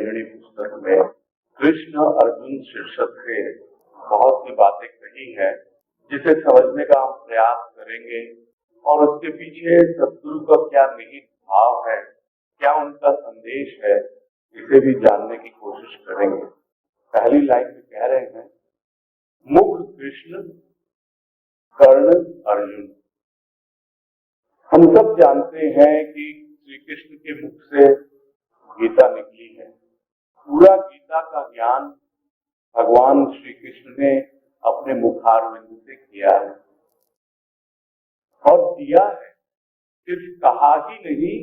प्रेमिणी पुस्तक में कृष्ण अर्जुन शीर्षक से बहुत सी बातें कही है, जिसे समझने का हम प्रयास करेंगे और उसके पीछे सद्गुरु का क्या निहित भाव है, क्या उनका संदेश है, इसे भी जानने की कोशिश करेंगे। पहली लाइन में कह रहे हैं, मुख कृष्ण कर्ण अर्जुन। हम सब जानते हैं कि श्री कृष्ण के मुख से गीता निकली है। पूरा गीता का ज्ञान भगवान श्री कृष्ण ने अपने मुखारविंद से किया है और दिया है। सिर्फ कहा ही नहीं,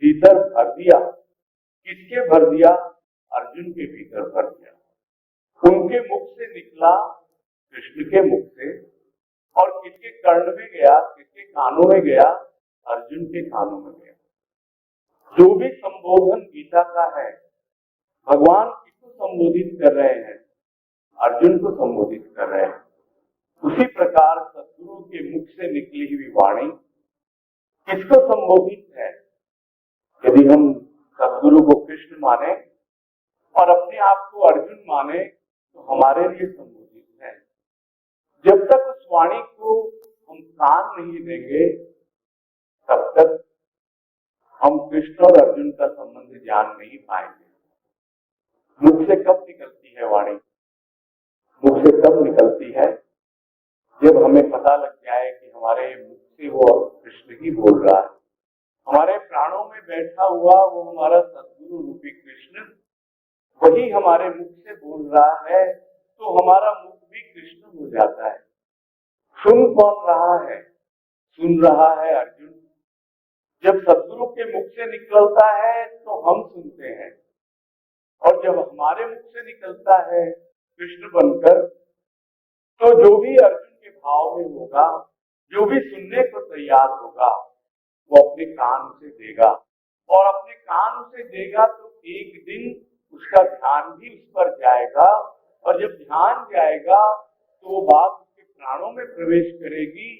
भीतर भर दिया। किसके भर दिया? अर्जुन के भीतर भर दिया। उनके मुख से निकला, कृष्ण के मुख से, और किसके कर्ण में गया, किसके कानों में गया? अर्जुन के कानों में गया। जो भी संबोधन गीता का है, भगवान किसको संबोधित कर रहे हैं? अर्जुन को संबोधित कर रहे हैं। उसी प्रकार सद्गुरु के मुख से निकली हुई वाणी किसको संबोधित है? यदि हम सद्गुरु को कृष्ण माने और अपने आप को अर्जुन माने तो हमारे लिए संबोधित है। जब तक उस वाणी को हम कान नहीं देंगे, तब तक हम कृष्ण और अर्जुन का संबंध जान नहीं पाएंगे। मुख से कब निकलती है वाणी? मुख से कब निकलती है? जब हमें पता लग जाए कि हमारे मुख से वो कृष्ण ही बोल रहा है, हमारे प्राणों में बैठा हुआ वो हमारा सद्गुरु रूपी कृष्ण वही हमारे मुख से बोल रहा है, तो हमारा मुख भी कृष्ण हो जाता है। सुन कौन रहा है? सुन रहा है अर्जुन। जब सद्गुरु के मुख से निकलता है तो हम सुनते हैं, और जब हमारे मुख से निकलता है कृष्ण बनकर, तो जो भी अर्जुन के भाव में होगा, जो भी सुनने को तैयार होगा, वो अपने कान से देगा, और अपने कान से देगा तो एक दिन उसका ध्यान भी उस पर जाएगा, और जब ध्यान जाएगा तो वो बात उसके प्राणों में प्रवेश करेगी,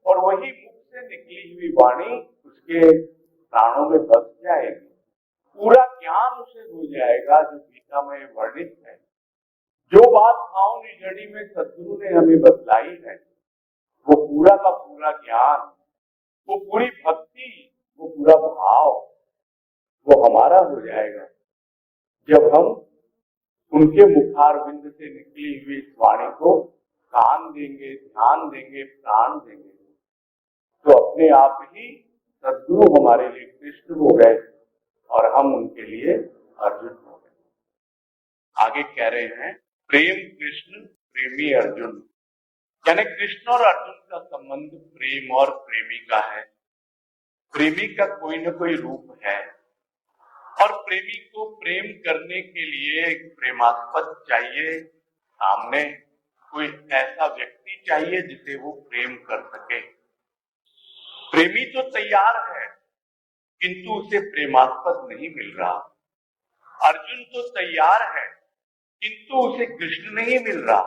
और वही मुख से निकली हुई वाणी उसके प्राणों में बस जाएगी। पूरा ज्ञान उसे हो जाएगा जो गीता में वर्णित है। जो बात भाव निजड़ी में सद्गुरु ने हमें बतलाई है, वो पूरा का पूरा ज्ञान, वो पूरी भक्ति, वो पूरा भाव, वो हमारा हो जाएगा जब हम उनके मुखारविंद से निकली हुई इस वाणी को कान देंगे, ध्यान देंगे, प्राण देंगे, तो अपने आप ही सद्गुरु हमारे लिए कृष्ण हो गए और हम उनके लिए अर्जुन हो गए। आगे कह रहे हैं, प्रेम कृष्ण प्रेमी अर्जुन। यानी कृष्ण और अर्जुन का संबंध प्रेम और प्रेमी का है। प्रेमी का कोई न कोई रूप है, और प्रेमी को प्रेम करने के लिए एक प्रेमास्पद चाहिए, सामने कोई ऐसा व्यक्ति चाहिए जिसे वो प्रेम कर सके। प्रेमी तो तैयार है, किंतु उसे प्रेमास्पद नहीं मिल रहा। अर्जुन तो तैयार है, किंतु उसे कृष्ण नहीं मिल रहा।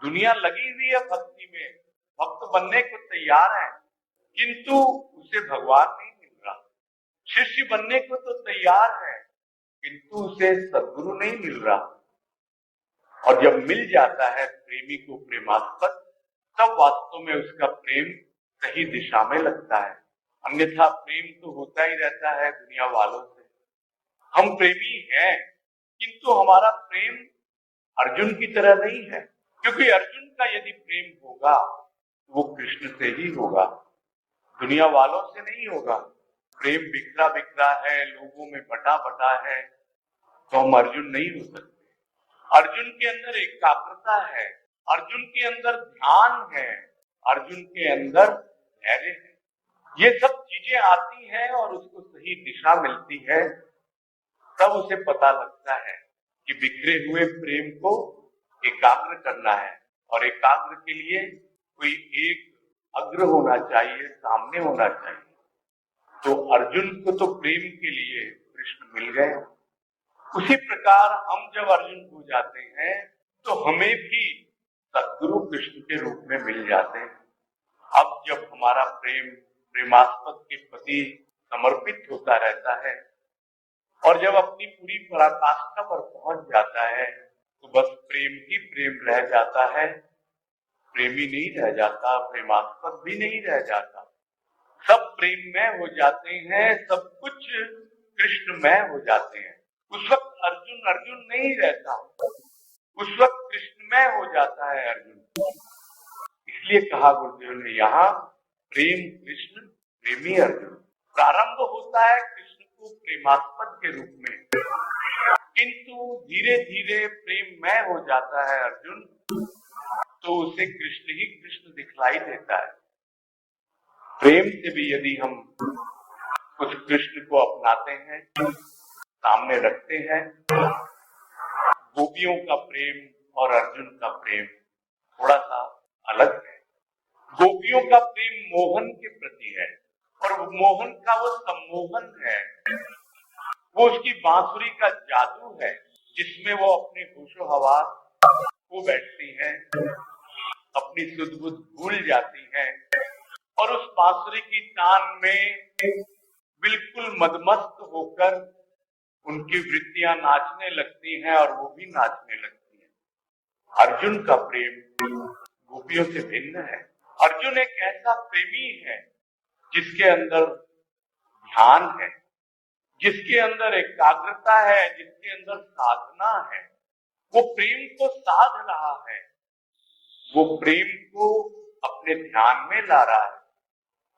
दुनिया लगी हुई है भक्ति में, भक्त बनने को तैयार है, किंतु उसे भगवान नहीं मिल रहा। शिष्य बनने को तो तैयार है, किंतु उसे सद्गुरु नहीं मिल रहा। और जब मिल जाता है प्रेमी को प्रेमास्पद, तब वास्तव में उसका प्रेम सही दिशा में लगता है। अन्यथा प्रेम तो होता ही रहता है दुनिया वालों से। हम प्रेमी हैं, किंतु हमारा प्रेम अर्जुन की तरह नहीं है, क्योंकि अर्जुन का यदि प्रेम होगा तो वो कृष्ण से ही होगा, दुनिया वालों से नहीं होगा। प्रेम बिखरा बिखरा है, लोगों में बटा बटा है, तो हम अर्जुन नहीं हो सकते। अर्जुन के अंदर एकाग्रता है, अर्जुन के अंदर ध्यान है, अर्जुन के अंदर धैर्य है। ये सब चीजें आती हैं और उसको सही दिशा मिलती है, तब उसे पता लगता है कि बिखरे हुए प्रेम को एकाग्र करना है, और एकाग्र के लिए कोई एक अग्र होना चाहिए, सामने होना चाहिए। तो अर्जुन को तो प्रेम के लिए कृष्ण मिल गए। उसी प्रकार हम जब अर्जुन हो जाते हैं तो हमें भी सद्गुरु कृष्ण के रूप में मिल जाते हैं। अब जब हमारा प्रेम प्रेमास्पद के प्रति समर्पित होता रहता है, और जब अपनी पूरी पराकाष्ठा पर पहुंच जाता है तो बस प्रेम ही प्रेम रह जाता है, प्रेमी नहीं रह जाता, प्रेमास्पद भी नहीं रह जाता। सब प्रेममय हो जाते हैं, सब कुछ कृष्णमय हो जाते हैं। उस वक्त अर्जुन अर्जुन नहीं रहता, उस वक्त कृष्णमय हो जाता है अर्जुन। इसलिए कहा गुरुदेव ने यहाँ प्रेम कृष्ण प्रेमी अर्जुन। प्रारंभ होता है कृष्ण को प्रेमास्पद के रूप में, किंतु धीरे धीरे प्रेममय हो जाता है अर्जुन, तो उसे कृष्ण ही कृष्ण दिखलाई देता है। प्रेम से भी यदि हम उस कृष्ण को अपनाते हैं, सामने रखते हैं, गोपियों का प्रेम और अर्जुन का प्रेम थोड़ा सा अलग है। गोपियों का प्रेम मोहन के प्रति है और मोहन का वो सम्मोहन है, वो उसकी बांसुरी का जादू है जिसमें वो अपने होशो हवास खो बैठती हैं, अपनी सुध बुध भूल जाती हैं और उस बांसुरी की तान में बिल्कुल मदमस्त होकर उनकी वृत्तियां नाचने लगती हैं और वो भी नाचने लगती हैं। अर्जुन का प्रेम गोपियों से भिन्न है। अर्जुन एक ऐसा प्रेमी है जिसके अंदर ध्यान है, जिसके अंदर एकाग्रता है, जिसके अंदर साधना है। वो प्रेम को साध रहा है, वो प्रेम को अपने ध्यान में ला रहा है।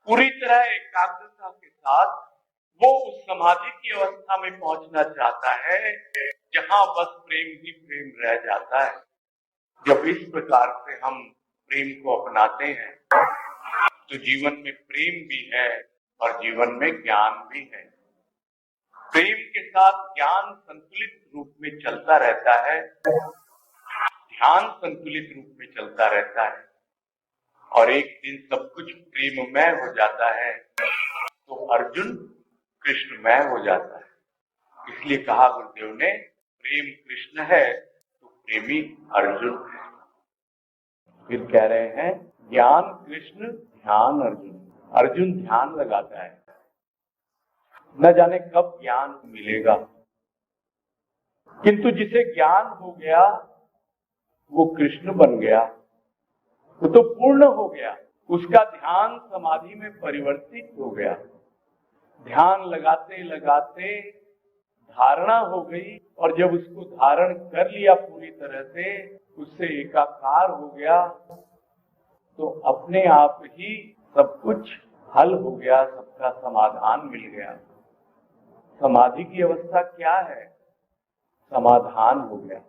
पूरी तरह एकाग्रता के साथ वो उस समाधि की अवस्था में पहुंचना चाहता है जहां बस प्रेम ही प्रेम रह जाता है। जब इस प्रकार से हम प्रेम को अपनाते हैं तो जीवन में प्रेम भी है और जीवन में ज्ञान भी है। प्रेम के साथ ज्ञान संतुलित रूप में चलता रहता है, ध्यान संतुलित रूप में चलता रहता है और एक दिन सब कुछ प्रेममय हो जाता है तो अर्जुन कृष्णमय हो जाता है। इसलिए कहा गुरुदेव ने प्रेम कृष्ण है तो प्रेमी अर्जुन है। फिर कह रहे हैं ज्ञान कृष्ण ध्यान अर्जुन। अर्जुन ध्यान लगाता है, न जाने कब ज्ञान मिलेगा, किंतु जिसे ज्ञान हो गया वो कृष्ण बन गया, वो तो पूर्ण हो गया, उसका ध्यान समाधि में परिवर्तित हो गया। ध्यान लगाते लगाते धारणा हो गई और जब उसको धारण कर लिया पूरी तरह से, उससे एकाकार हो गया तो अपने आप ही सब कुछ हल हो गया, सबका समाधान मिल गया। समाधि की अवस्था क्या है? समाधान हो गया,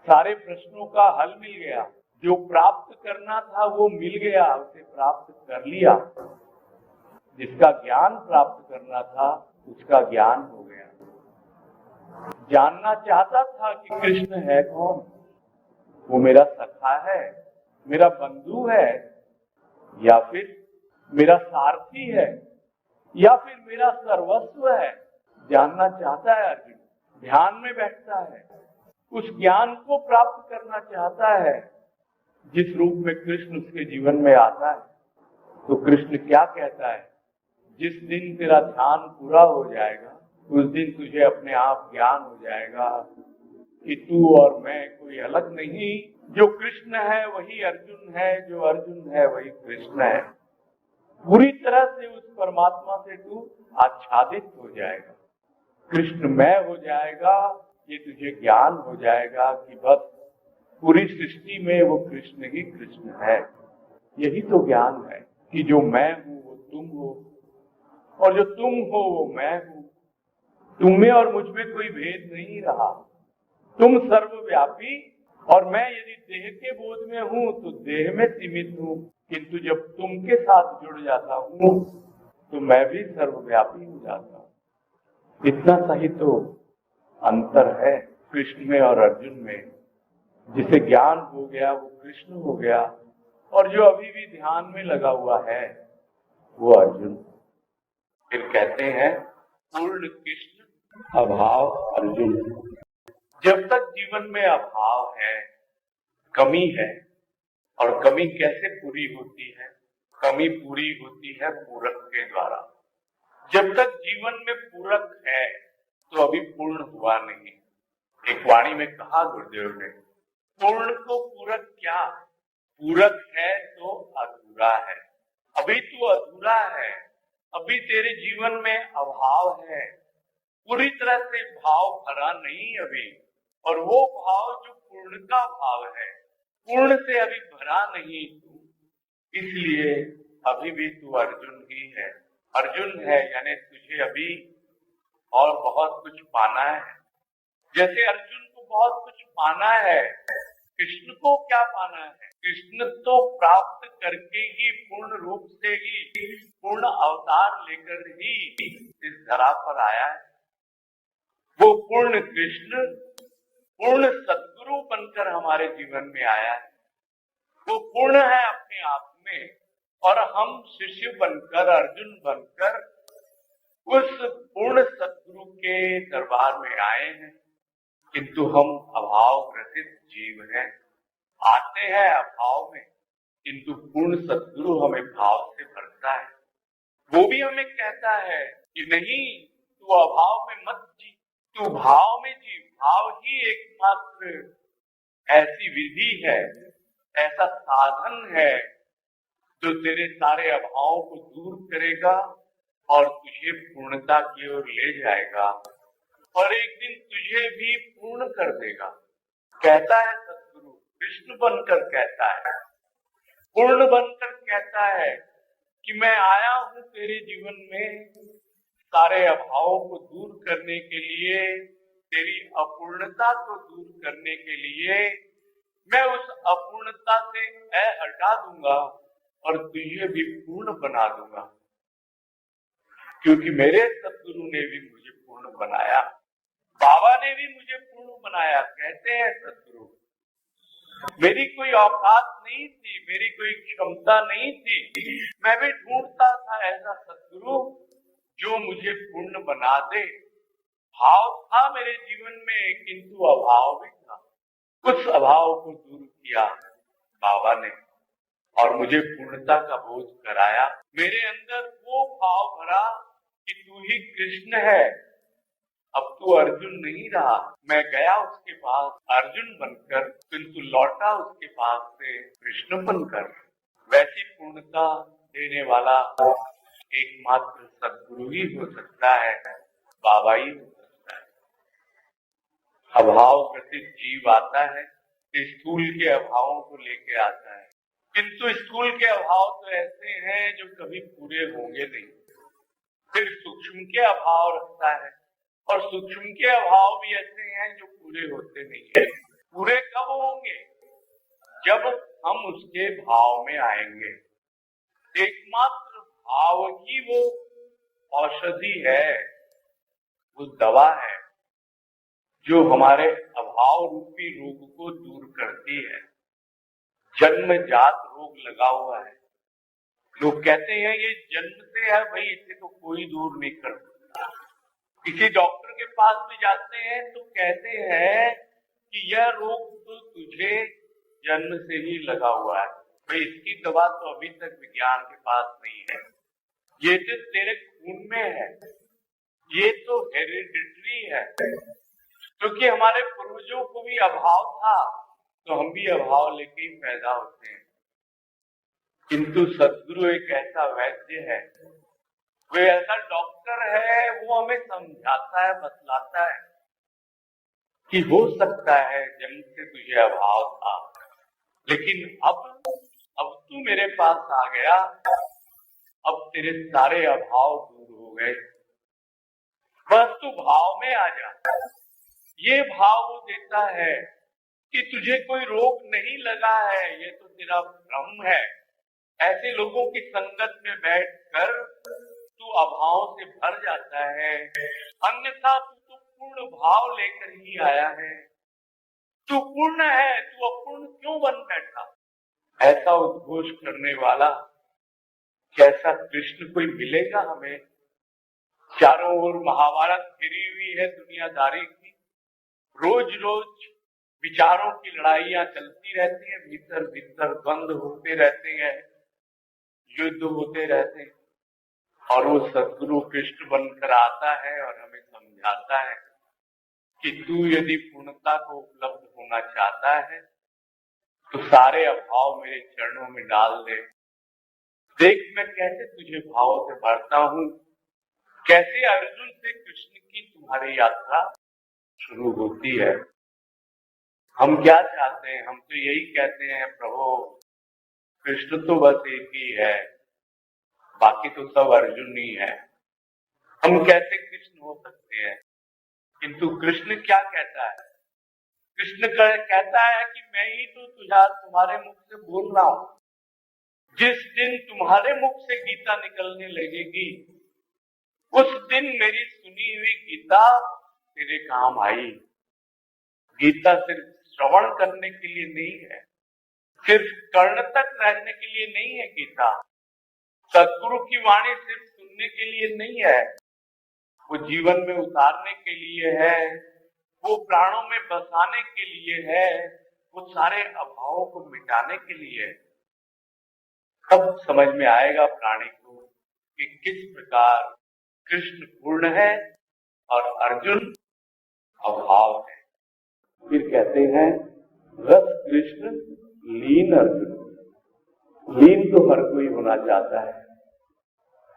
सारे प्रश्नों का हल मिल गया, जो प्राप्त करना था वो मिल गया, उसे प्राप्त कर लिया। जिसका ज्ञान प्राप्त करना था उसका ज्ञान हो गया। जानना चाहता था कि कृष्ण है कौन, वो मेरा सखा है, मेरा बंधु है, या फिर मेरा सारथी है, या फिर मेरा सर्वस्व है। जानना चाहता है अर्जुन, ध्यान में बैठता है, उस ज्ञान को प्राप्त करना चाहता है जिस रूप में कृष्ण उसके जीवन में आता है। तो कृष्ण क्या कहता है? जिस दिन तेरा ध्यान पूरा हो जाएगा उस दिन तुझे अपने आप ज्ञान हो जाएगा कि तू और मैं कोई अलग नहीं, जो कृष्ण है वही अर्जुन है, जो अर्जुन है वही कृष्ण है। पूरी तरह से उस परमात्मा से तू आच्छादित हो जाएगा, कृष्णमय हो जाएगा। ये तुझे ज्ञान हो जाएगा कि बस पूरी सृष्टि में वो कृष्ण ही कृष्ण है। यही तो ज्ञान है कि जो मैं हूँ वो तुम हो और जो तुम हो वो मैं हूँ। तुम में और मुझ में कोई भेद नहीं रहा। तुम सर्वव्यापी और मैं यदि देह के बोध में हूँ तो देह में सीमित हूँ, किंतु जब तुम के साथ जुड़ जाता हूँ तो मैं भी सर्वव्यापी हो जाता हूँ। इतना सही तो अंतर है कृष्ण में और अर्जुन में। जिसे ज्ञान हो गया वो कृष्ण हो गया और जो अभी भी ध्यान में लगा हुआ है वो अर्जुन। फिर कहते हैं पूर्ण कृष्ण अभाव अर्जुन। जब तक जीवन में अभाव है, कमी है, और कमी कैसे पूरी होती है? कमी पूरी होती है पूरक के द्वारा। जब तक जीवन में पूरक है तो अभी पूर्ण हुआ नहीं। एक वाणी में कहा गुरुदेव ने, पूर्ण को पूरक क्या, पूरक है तो अधूरा है। अभी तू अधूरा है, अभी तेरे जीवन में अभाव है, पूरी तरह से भाव भरा नहीं अभी। और वो भाव जो पूर्ण का भाव है, पूर्ण से अभी भरा नहीं तू, इसलिए अभी भी तू अर्जुन ही है। अर्जुन है यानी तुझे अभी और बहुत कुछ पाना है। जैसे अर्जुन को बहुत कुछ पाना है, कृष्ण को क्या पाना है? कृष्ण तो प्राप्त करके ही पूर्ण रूप से ही पूर्ण अवतार लेकर ही इस धरा पर आया है। वो पूर्ण कृष्ण पूर्ण सद्गुरु बनकर हमारे जीवन में आया है। वो पूर्ण है अपने आप में, और हम शिष्य बनकर, अर्जुन बनकर उस पूर्ण सद्गुरु के दरबार में आए हैं। किंतु हम अभाव ग्रसित जीव हैं, आते हैं अभाव में, किंतु पूर्ण सद्गुरु हमें भाव से भरता है। वो भी हमें कहता है कि नहीं, तू अभाव में मत जी, तू भाव में जी। भाव ही एकमात्र ऐसी विधि है, ऐसा साधन है जो तेरे सारे अभावों को दूर करेगा और तुझे पूर्णता की ओर ले जाएगा, और एक दिन तुझे भी पूर्ण कर देगा। कहता है सद्गुरु, कृष्ण बनकर कहता है, पूर्ण बनकर कहता है कि मैं आया हूं तेरे जीवन में सारे अभावों को दूर करने के लिए, तेरी अपूर्णता को दूर करने के लिए। मैं उस अपूर्णता से हटा दूंगा और तुझे भी पूर्ण बना दूंगा, क्योंकि मेरे सद्गुरु ने भी मुझे पूर्ण बनाया, बाबा ने भी मुझे पूर्ण बनाया। कहते हैं सद्गुरु, मेरी कोई औकात नहीं थी, मेरी कोई क्षमता नहीं थी, मैं भी ढूंढता था ऐसा सद्गुरु जो मुझे पूर्ण बना दे। भाव था मेरे जीवन में, किंतु अभाव भी था। उस अभाव को दूर किया बाबा ने और मुझे पूर्णता का बोझ कराया। मेरे अंदर वो भाव भरा कि तू ही कृष्ण है, अब तू अर्जुन नहीं रहा। मैं गया उसके पास अर्जुन बनकर, किंतु लौटा उसके पास से कृष्ण बनकर। वैसी पूर्णता देने वाला एकमात्र सद्गुरु ही हो सकता है, बाबा ही हो सकता है। अभाव ग्रसित जीव आता है, स्थूल के अभावों को लेके आता है, किंतु स्थूल के अभाव तो ऐसे हैं जो कभी पूरे होंगे नहीं। फिर सूक्ष्म के अभाव रखता है, और सूक्ष्म के अभाव भी ऐसे हैं जो पूरे होते नहीं है। पूरे कब होंगे? जब हम उसके भाव में आएंगे। एकमात्र भाव ही वो औषधि है, वो दवा है जो हमारे अभाव रूपी रोग को दूर करती है। जन्मजात रोग लगा हुआ है, लोग कहते हैं ये जन्म से है भाई, इसे तो कोई दूर नहीं कर सकता। किसी डॉक्टर के पास भी जाते हैं तो कहते हैं कि यह रोग तो तुझे जन्म से ही लगा हुआ है भाई, इसकी दवा तो अभी तक विज्ञान के पास नहीं है, ये तो तेरे खून में है, ये तो हेरिडिटरी है। क्योंकि हमारे पूर्वजों को भी अभाव था, तो हम भी अभाव लेके ही पैदा होते हैं। किंतु सद्गुरु एक ऐसा वैद्य है, वो ऐसा डॉक्टर है, वो हमें समझाता है, बतलाता है कि हो सकता है जन्म से तुझे अभाव था, लेकिन अब तू मेरे पास आ गया, अब तेरे सारे अभाव दूर हो गए, बस तू भाव में आ जा। ये भाव वो देता है कि तुझे कोई रोग नहीं लगा है, ये तो तेरा भ्रम है। ऐसे लोगों की संगत में बैठकर तू अभाव से भर जाता है, अन्यथा तू तो पूर्ण भाव लेकर ही आया है। तू पूर्ण है, तू अपूर्ण क्यों बन बैठा? ऐसा उद्घोष करने वाला कैसा कृष्ण कोई मिलेगा हमें? चारों ओर महाभारत घिरी हुई है दुनियादारी की, रोज रोज विचारों की लड़ाइयां चलती रहती हैं, भीतर भीतर द्वंद्व होते रहते हैं, युद्ध होते रहते हैं, और वो सद्गुरु कृष्ण बनकर आता है और हमें समझा समझाता है कि तू यदि पूर्णता को उपलब्ध होना चाहता है तो सारे अभाव मेरे चरणों में डाल दे। देख मैं कैसे तुझे भावों से भरता हूं, कैसे अर्जुन से कृष्ण की तुम्हारी यात्रा शुरू होती है। हम क्या चाहते हैं? हम तो यही कहते हैं प्रभु कृष्ण तो बस एक ही है, बाकी तो सब अर्जुन ही है। हम कैसे कृष्ण हो सकते हैं? किंतु कृष्ण क्या कहता है? कृष्ण कहता है कि मैं ही तो तुम्हारे मुख से बोल रहा हूं। जिस दिन तुम्हारे मुख से गीता निकलने लगेगी उस दिन मेरी सुनी हुई गीता तेरे काम आई। गीता सिर्फ श्रवण करने के लिए नहीं है, सिर्फ कर्ण तक रहने के लिए नहीं है। गीता सदगुरु की वाणी सिर्फ सुनने के लिए नहीं है, वो जीवन में उतारने के लिए है, वो प्राणों में बसाने के लिए है, वो सारे अभावों को मिटाने के लिए है। तब समझ में आएगा प्राणी को कि किस प्रकार कृष्ण पूर्ण है और अर्जुन अभाव है। फिर कहते हैं रस कृष्ण लीन अर्जुन। लीन तो हर कोई होना चाहता है,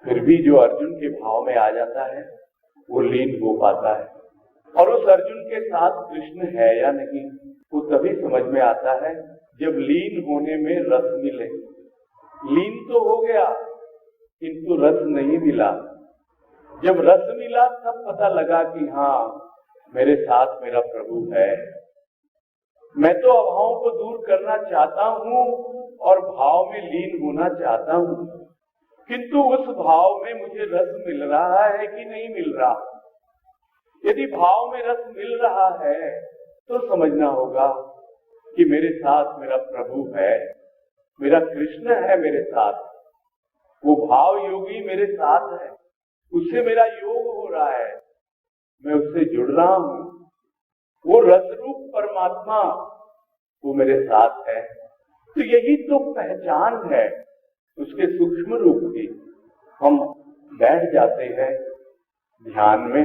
फिर भी जो अर्जुन के भाव में आ जाता है वो लीन हो पाता है। और उस अर्जुन के साथ कृष्ण है या नहीं वो तभी समझ में आता है जब लीन होने में रस मिले। लीन तो हो गया किंतु रस नहीं मिला। जब रस मिला तब पता लगा कि हाँ मेरे साथ मेरा प्रभु है। मैं तो अभावों को दूर करना चाहता हूँ और भाव में लीन होना चाहता हूँ, किंतु उस भाव में मुझे रस मिल रहा है कि नहीं मिल रहा। यदि भाव में रस मिल रहा है तो समझना होगा कि मेरे साथ मेरा प्रभु है, मेरा कृष्ण है मेरे साथ। वो भाव योगी मेरे साथ है, उससे मेरा योग हो रहा है, मैं उससे जुड़ रहा हूँ। वो रस रूप परमात्मा वो मेरे साथ है। तो यही तो पहचान है उसके सूक्ष्म रूप की। हम बैठ जाते हैं ध्यान में,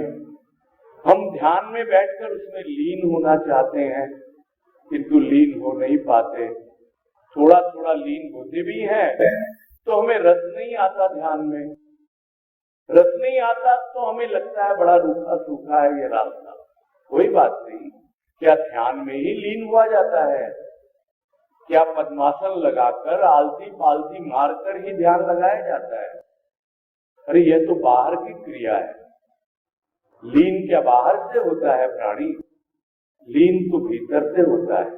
हम ध्यान में बैठकर उसमें लीन होना चाहते हैं किंतु लीन हो नहीं पाते। थोड़ा थोड़ा लीन होते भी हैं तो हमें रस नहीं आता। ध्यान में रस नहीं आता तो हमें लगता है बड़ा रूखा सूखा है ये रास्ता। कोई बात नहीं, क्या ध्यान में ही लीन हुआ जाता है? क्या पद्मासन लगाकर आलती पालती मारकर ही ध्यान लगाया जाता है? अरे यह तो बाहर की क्रिया है। लीन क्या बाहर से होता है प्राणी? लीन तो भीतर से होता है।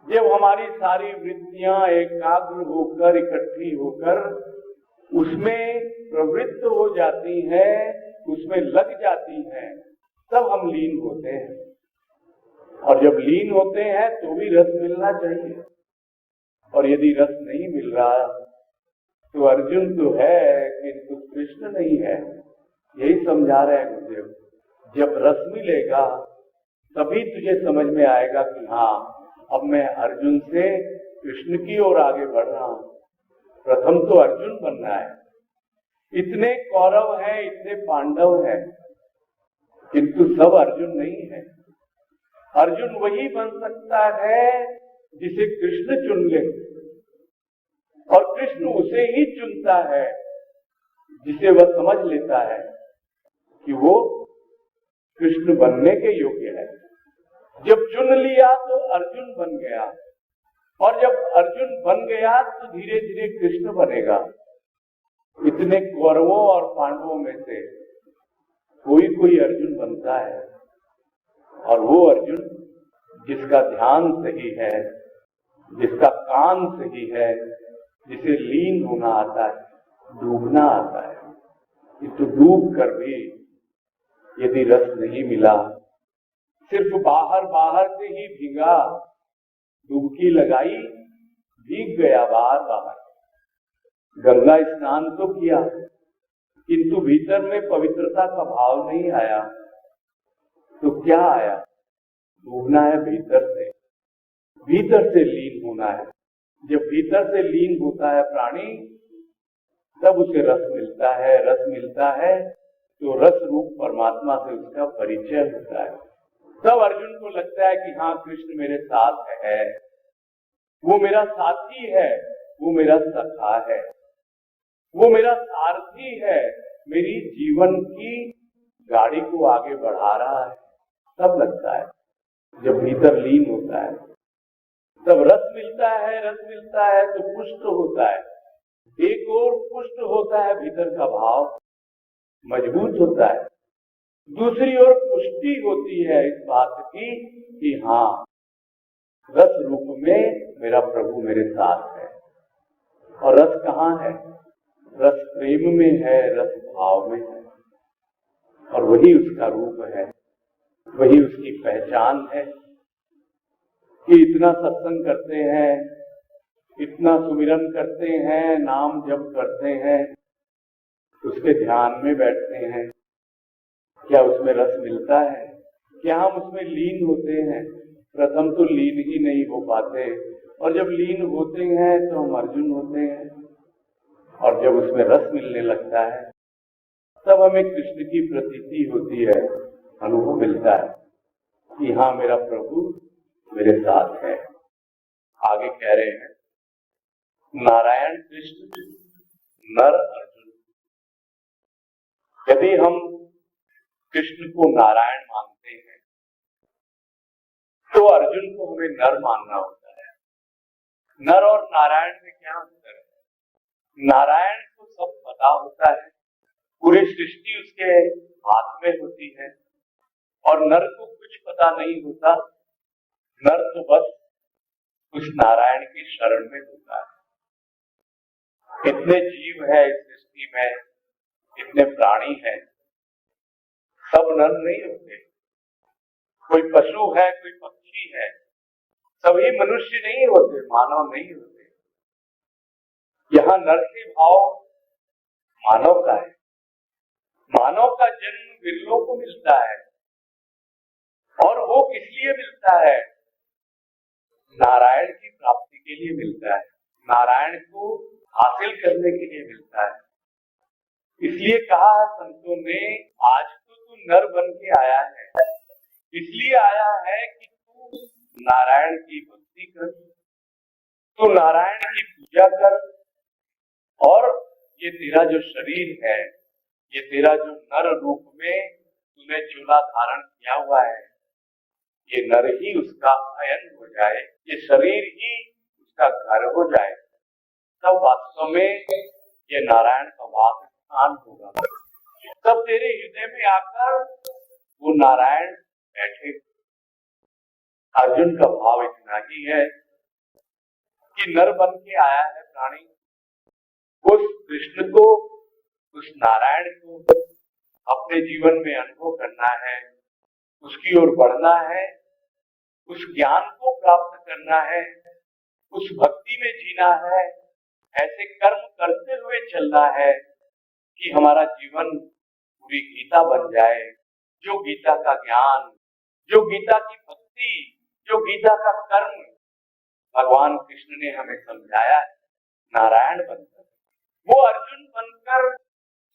जब हमारी सारी वृत्तियां एकाग्र होकर इकट्ठी होकर उसमें प्रवृत्त हो जाती हैं, उसमें लग जाती हैं, तब हम लीन होते हैं। और जब लीन होते हैं तो भी रस मिलना चाहिए। और यदि रस नहीं मिल रहा तो अर्जुन तो है किंतु कृष्ण नहीं है। यही समझा रहे हैं गुरुदेव। जब रस मिलेगा तभी तुझे समझ में आएगा कि हाँ अब मैं अर्जुन से कृष्ण की ओर आगे बढ़ रहा हूं। प्रथम तो अर्जुन बनना है। इतने कौरव हैं, इतने पांडव हैं, किंतु सब अर्जुन नहीं है। अर्जुन वही बन सकता है जिसे कृष्ण चुन ले, और कृष्ण उसे ही चुनता है जिसे वह समझ लेता है कि वो कृष्ण बनने के योग्य है। जब चुन लिया तो अर्जुन बन गया, और जब अर्जुन बन गया तो धीरे धीरे कृष्ण बनेगा। इतने कौरवों और पांडवों में से कोई कोई अर्जुन बनता है, और वो अर्जुन जिसका ध्यान सही है, जिसका कान सही है, जिसे लीन होना आता है, डूबना आता है। किंतु डूब कर भी यदि रस नहीं मिला, सिर्फ बाहर बाहर से ही भीगा, डुबकी लगाई, भीग गया बाहर बाहर, गंगा स्नान तो किया किंतु भीतर में पवित्रता का भाव नहीं आया, तो क्या आया? डूबना है भीतर से, भीतर से लीन होना है। जब भीतर से लीन होता है प्राणी तब उसे रस मिलता है। रस मिलता है तो रस रूप परमात्मा से उसका परिचय होता है। तब अर्जुन को लगता है कि हाँ, कृष्ण मेरे साथ है, वो मेरा साथी है, वो मेरा सखा है, वो मेरा सारथी है, मेरी जीवन की गाड़ी को आगे बढ़ा रहा है। तब लगता है, जब भीतर लीन होता है, तब रस मिलता है तो पुष्ट होता है। एक और पुष्ट होता है, भीतर का भाव मजबूत होता है, दूसरी ओर पुष्टि होती है इस बात की कि हाँ, रस रूप में मेरा प्रभु मेरे साथ है। और रस कहाँ है? रस प्रेम में है, रस भाव में है, और वही उसका रूप है, वही उसकी पहचान है कि इतना सत्संग करते हैं, इतना सुमिरन करते हैं, नाम जप करते हैं, उसके ध्यान में बैठते हैं, क्या उसमें रस मिलता है? क्या हम उसमें लीन होते हैं? प्रथम तो लीन ही नहीं हो पाते, और जब लीन होते हैं तो हम अर्जुन होते हैं, और जब उसमें रस मिलने लगता है तब हमें कृष्ण की प्रतीति होती है, अनुभव मिलता है कि हाँ, मेरा प्रभु मेरे साथ है। आगे कह रहे हैं, नारायण कृष्ण नर अर्जुन। यदि हम कृष्ण को नारायण मानते हैं तो अर्जुन को हमें नर मानना होता है। नर और नारायण में क्या अंतर है? नारायण को सब पता होता है, पूरी सृष्टि उसके हाथ में होती है, और नर को कुछ पता नहीं होता। नर तो बस उस नारायण की शरण में होता है। इतने जीव है इस सृष्टि में, इतने प्राणी हैं, सब नर नहीं होते। कोई पशु है, कोई पक्षी है, सभी मनुष्य नहीं होते, मानव नहीं होते। यहाँ नर से भाव मानव का है। मानव का जन्म विरलों को मिलता है, और वो किस लिए मिलता है? नारायण की प्राप्ति के लिए मिलता है, नारायण को हासिल करने के लिए मिलता है। इसलिए कहा है संतों ने, आज तो तू नर बन के आया है, इसलिए आया है कि तू नारायण की भक्ति कर, तू नारायण की पूजा कर, और ये तेरा जो शरीर है, ये तेरा जो नर रूप में तूने चूल्हा धारण किया हुआ है, ये नर ही उसका अयन हो जाए, ये शरीर ही उसका घर हो जाए, तब वास्तव में ये नारायण का वास स्थान होगा। तब तेरे हृदय में आकर वो नारायण बैठे। अर्जुन का भाव इतना ही है कि नर बन के आया है प्राणी, उस कृष्ण को, उस नारायण को अपने जीवन में अनुभव करना है, उसकी ओर बढ़ना है, उस ज्ञान को प्राप्त करना है, उस भक्ति में जीना है, ऐसे कर्म करते हुए चलना है कि हमारा जीवन पूरी गीता बन जाए। जो गीता का ज्ञान, जो गीता की भक्ति, जो गीता का कर्म भगवान कृष्ण ने हमें समझाया है, नारायण बनकर, वो अर्जुन बनकर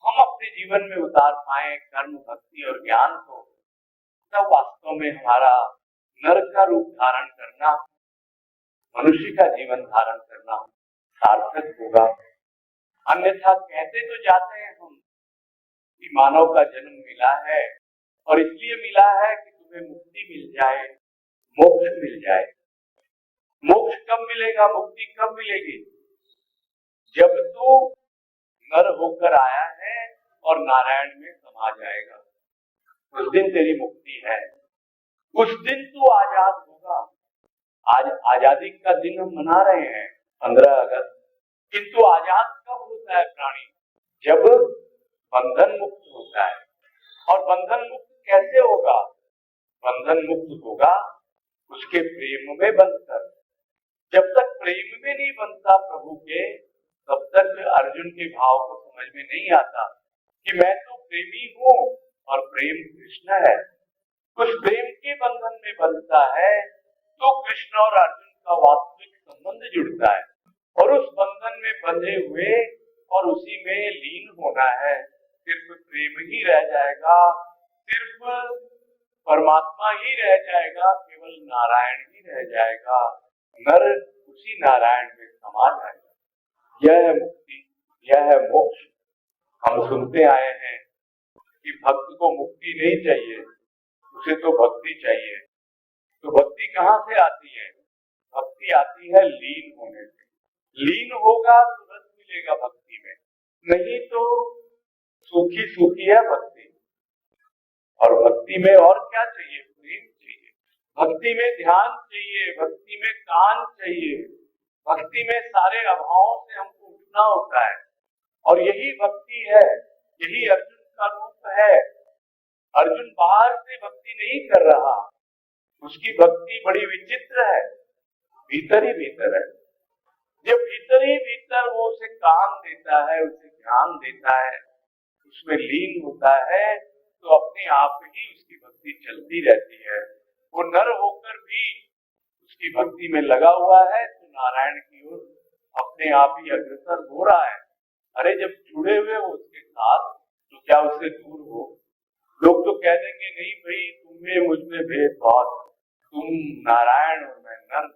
हम अपने जीवन में उतार पाए कर्म, भक्ति और ज्ञान को, तब वास्तव में हमारा नर का रूप धारण करना, मनुष्य का जीवन धारण करना सार्थक होगा। अन्यथा कहते तो जाते हैं हम कि मानव का जन्म मिला है, और इसलिए मिला है कि तुम्हें मुक्ति मिल जाए, मोक्ष मिल जाए। मोक्ष कब मिलेगा, मुक्ति कब मिलेगी? जब तू नर होकर आया है और नारायण में समा जाएगा, उस दिन तेरी मुक्ति है, उस दिन तू आजाद होगा। आज आजादी का दिन हम मना रहे हैं, 15 अगस्त, किंतु आजाद कब होता है प्राणी? जब बंधन मुक्त होता है। और बंधन मुक्त कैसे होगा? बंधन मुक्त होगा उसके प्रेम में बनकर। जब तक प्रेम में नहीं बनता प्रभु के, तब तक अर्जुन के भाव को समझ में नहीं आता कि मैं तो प्रेमी हूँ और प्रेम कृष्ण है। उस प्रेम के बंधन में बनता है तो कृष्ण और अर्जुन का वास्तविक संबंध जुड़ता है, और उस बंधन में बंधे हुए और उसी में लीन होना है। सिर्फ प्रेम ही रह जाएगा, सिर्फ परमात्मा ही रह जाएगा, केवल नारायण ही रह जाएगा, नर उसी नारायण में समा जाएगा। यह है मुक्ति, यह है मोक्ष। हम सुनते आए हैं कि भक्त को मुक्ति नहीं चाहिए, उसे तो भक्ति चाहिए। तो भक्ति कहाँ से आती है? भक्ति आती है लीन होने से। लीन होगा तो रस मिलेगा भक्ति में, नहीं तो सूखी सूखी है भक्ति। और भक्ति में और क्या चाहिए? प्रेम चाहिए। भक्ति में ध्यान चाहिए, भक्ति में कान चाहिए, भक्ति में सारे अभावों से हमको उठना होता है। और यही भक्ति है, यही अर्जुन का रूप है। अर्जुन बाहर से भक्ति नहीं कर रहा, उसकी भक्ति बड़ी विचित्र है, भीतर ही भीतर है। जब भीतर ही भीतर वो उसे काम देता है, उसे ध्यान देता है, उसमें लीन होता है, तो अपने आप ही उसकी भक्ति चलती रहती है। वो नर होकर भी उसकी भक्ति में लगा हुआ है तो नारायण की ओर अपने आप ही अग्रसर हो रहा है। अरे जब जुड़े हुए हो उसके साथ तो क्या उससे दूर हो? लोग तो कह देंगे नहीं भाई तुम्हें मुझ में भेदभाव, तुम नारायण और मैं नर,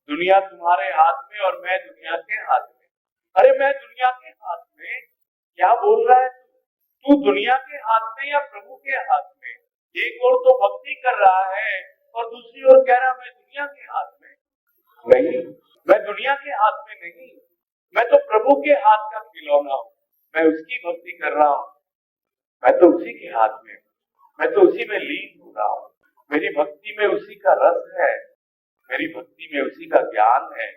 दुनिया तुम्हारे हाथ में और मैं दुनिया के हाथ में। अरे मैं दुनिया के हाथ में? क्या बोल रहा है तू? दुनिया के हाथ में या प्रभु के हाथ में? एक ओर तो भक्ति कर रहा है और दूसरी ओर कह रहा मैं दुनिया के हाथ में। नहीं, मैं दुनिया के हाथ में नहीं, मैं तो प्रभु के हाथ का खिलौना हूँ, मैं उसकी भक्ति कर रहा हूँ, मैं तो उसी के हाथ में, मैं तो उसी में लीन हो रहा हूँ। मेरी भक्ति में उसी का रस है, मेरी भक्ति में उसी का ज्ञान है।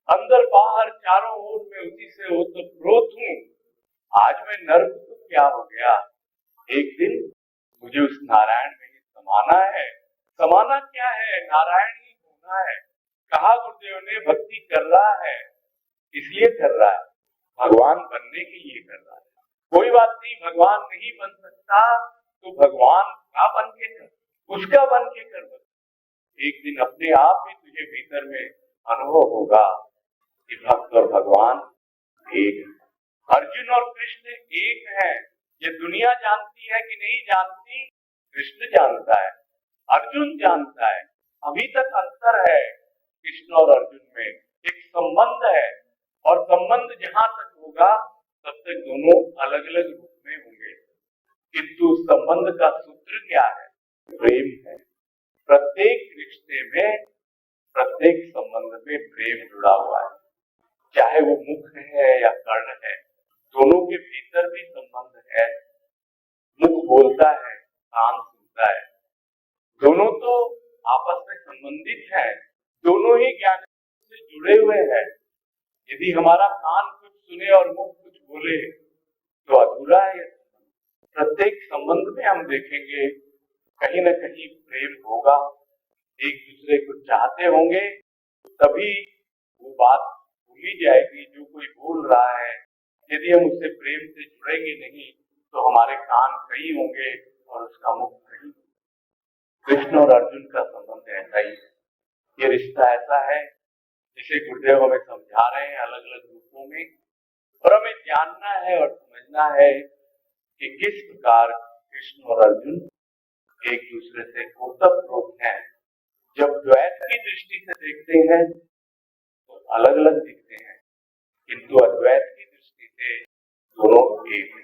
अंदर बाहर चारों ओर में उसी से ओतप्रोत हूँ। आज मैं नर हूं तो क्या हो गया? एक दिन मुझे उस नारायण में ही समाना है। समाना क्या है? नारायण ही होना है। कहा गुरुदेव ने भक्ति कर रहा है, इसलिए कर रहा है, भगवान बनने के लिए कर रहा है। कोई बात नहीं, भगवान नहीं बन सकता तो भगवान का बन के कर, उसका बन के कर। एक दिन अपने आप ही तुझे भीतर में अनुभव होगा कि भक्त और भगवान एक, अर्जुन और कृष्ण एक है। ये दुनिया जानती है कि नहीं जानती? कृष्ण जानता है, अर्जुन जानता है। अभी तक अंतर है कृष्ण और अर्जुन में, एक संबंध है और संबंध जहां तक होगा तब तक दोनों अलग अलग रूप में होंगे, किंतु संबंध का सूत्र क्या है? प्रेम है। प्रत्येक रिश्ते में, प्रत्येक संबंध में प्रेम जुड़ा हुआ है, चाहे वो मुख है या कर्ण है, दोनों के भीतर भी संबंध है। मुख बोलता है, कान सुनता है, दोनों तो आपस में संबंधित है, दोनों ही ज्ञान से जुड़े हुए हैं। यदि हमारा कान कुछ सुने और मुख कुछ बोले तो अधूरा है। प्रत्येक संबंध में हम देखेंगे कहीं न कहीं प्रेम होगा, एक दूसरे को चाहते होंगे, तभी वो बात भूली जाएगी जो कोई बोल रहा है। यदि हम उससे प्रेम से जुड़ेंगे नहीं तो हमारे कान कहीं होंगे और उसका मुख कहीं। कृष्ण और अर्जुन का संबंध ऐसा ही है, ये रिश्ता ऐसा है जिसे गुरुदेव हमें समझा रहे हैं अलग अलग रूपों में। और हमें जानना है और समझना है कि किस प्रकार कृष्ण और अर्जुन एक दूसरे से ओतप्रोत हैं। जब द्वैत की दृष्टि से देखते हैं तो अलग अलग दिखते हैं, किंतु अद्वैत की दृष्टि से दोनों एक हैं।